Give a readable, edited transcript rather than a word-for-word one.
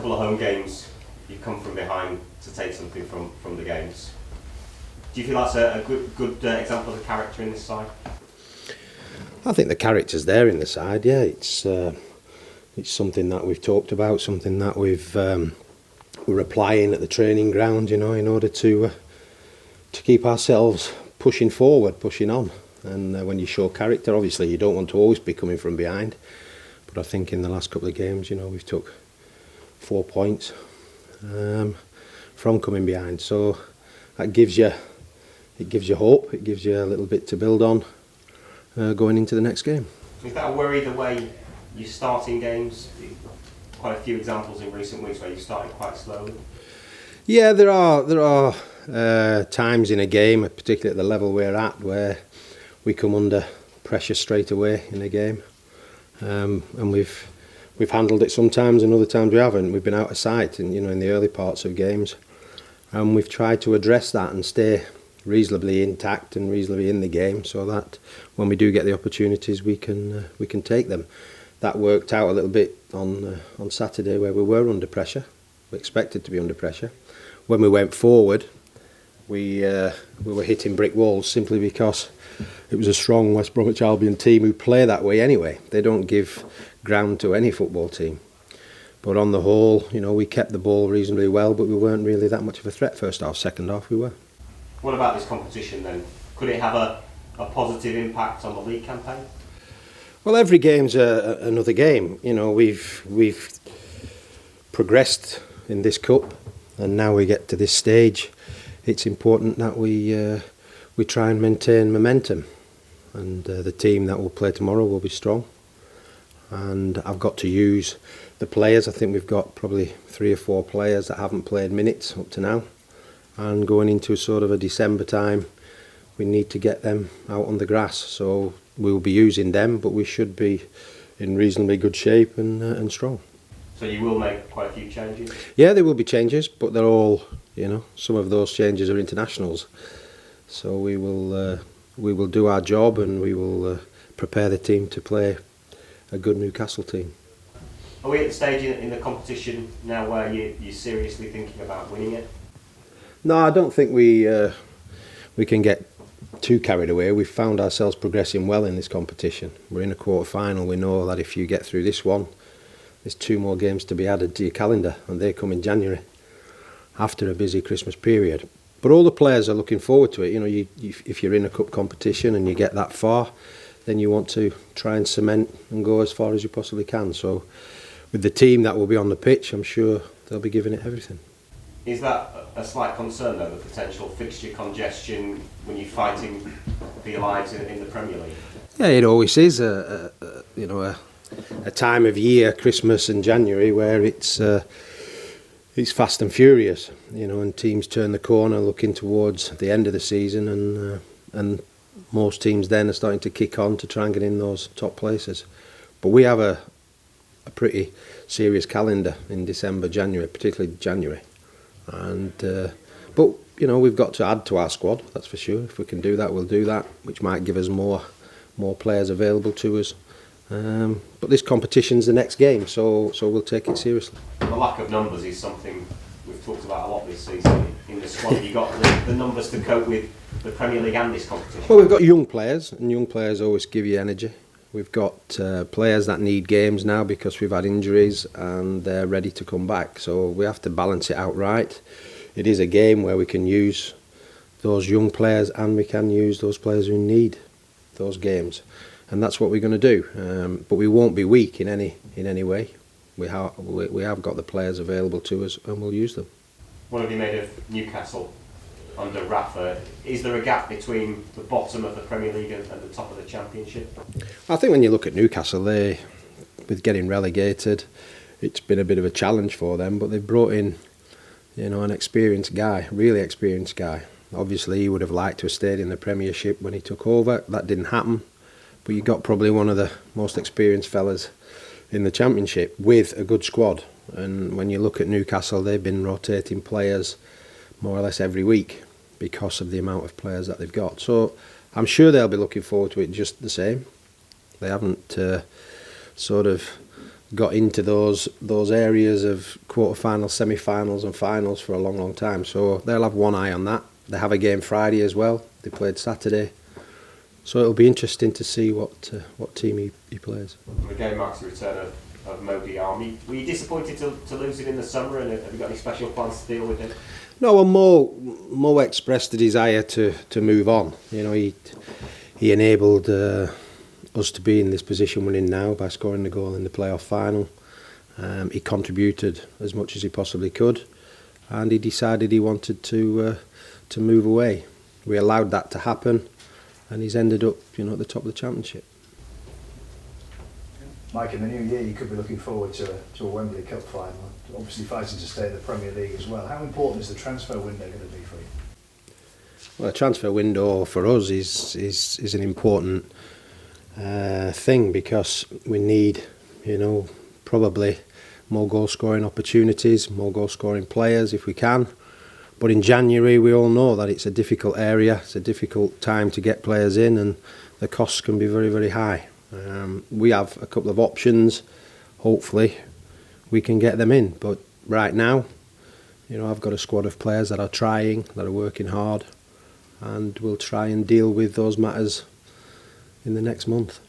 couple of home games, you've come from behind to take something from the games. Do you feel that's a good example of the character in this side? I think the character's there in the side. Yeah, it's something that we've talked about, something that we're applying at the training ground, in order to keep ourselves pushing forward, pushing on. And when you show character, obviously you don't want to always be coming from behind. But I think in the last couple of games, we've took 4 points from coming behind. So that gives you hope. It gives you a little bit to build on going into the next game. Is that a worry the way you start in games? Quite a few examples in recent weeks where you started quite slowly. Yeah, there are times in a game, particularly at the level we're at, where we come under pressure straight away in a game, and we've handled it sometimes, and other times we haven't. We've been out of sight, in the early parts of games, and we've tried to address that and stay reasonably intact and reasonably in the game, so that when we do get the opportunities, we can take them. That worked out a little bit on Saturday, where we were under pressure. We expected to be under pressure. When we went forward, we were hitting brick walls simply because it was a strong West Bromwich Albion team who play that way anyway. They don't give ground to any football team. But on the whole, we kept the ball reasonably well, but we weren't really that much of a threat first half. Second half, we were. What about this competition then? Could it have a positive impact on the league campaign? Well, every game's another game. We've progressed in this cup, and now we get to this stage. It's important that we try and maintain momentum, and the team that will play tomorrow will be strong. And I've got to use the players. I think we've got probably 3 or 4 players that haven't played minutes up to now. And going into sort of a December time, we need to get them out on the grass. So we will be using them, but we should be in reasonably good shape and strong. So you will make quite a few changes? Yeah, there will be changes, but they're all, some of those changes are internationals. So we will do our job, and we will prepare the team to play a good Newcastle team. Are we at the stage in the competition now where you're seriously thinking about winning it? No, I don't think we can get too carried away. We've found ourselves progressing well in this competition. We're in a quarter-final. We know that if you get through this one, there's 2 more games to be added to your calendar, and they come in January after a busy Christmas period. But all the players are looking forward to it. If you're in a cup competition and you get that far, then you want to try and cement and go as far as you possibly can. So with the team that will be on the pitch, I'm sure they'll be giving it everything. Is that a slight concern, though, the potential fixture congestion when you're fighting for your lives in the Premier League? Yeah, it always is a time of year, Christmas and January, where it's fast and furious, and teams turn the corner looking towards the end of the season, and most teams then are starting to kick on to try and get in those top places. But we have a pretty serious calendar in December, January, particularly January. And but we've got to add to our squad, that's for sure. If we can do that, we'll do that, which might give us more players available to us. But this competition's the next game, so we'll take it seriously. The lack of numbers is something we've talked about a lot this season in the squad. Have you got the numbers to cope with the Premier League and this competition? Well, we've got young players, and young players always give you energy. We've got players that need games now because we've had injuries and they're ready to come back. So we have to balance it out right. It is a game where we can use those young players and we can use those players who need those games. And that's what we're going to do. But we won't be weak in any way. We have got the players available to us and we'll use them. What have you made of Newcastle under Rafa? Is there a gap between the bottom of the Premier League and the top of the Championship? I think when you look at Newcastle, with getting relegated, it's been a bit of a challenge for them, but they've brought in an experienced guy, really experienced guy. Obviously he would have liked to have stayed in the Premiership when he took over. That didn't happen, but you got probably one of the most experienced fellas in the Championship with a good squad. And when you look at Newcastle, they've been rotating players more or less every week because of the amount of players that they've got. So I'm sure they'll be looking forward to it just the same. They haven't sort of got into those areas of quarter-finals, semi-finals and finals for a long time. So they'll have one eye on that. They have a game Friday as well. They played Saturday. So it'll be interesting to see what team he plays. The game marks the return of Mo Diarmi. Were you disappointed to lose him in the summer, and have you got any special plans to deal with him? No, well, Mo expressed the desire to move on. You know, he enabled us to be in this position we're in now by scoring the goal in the playoff final. He contributed as much as he possibly could, and he decided he wanted to move away. We allowed that to happen, and he's ended up, you know, at the top of the championship. Mike, in the new year, you could be looking forward to a Wembley Cup final. Obviously, fighting to stay in the Premier League as well. How important is the transfer window going to be for you? Well, the transfer window for us is an important thing, because we need, you know, probably more goal scoring opportunities, more goal scoring players if we can. But in January we all know that it's a difficult area, it's a difficult time to get players in, and the costs can be very, very high. We have a couple of options. Hopefully we can get them in, but right now, you know, I've got a squad of players that are trying, that are working hard, and we'll try and deal with those matters in the next month.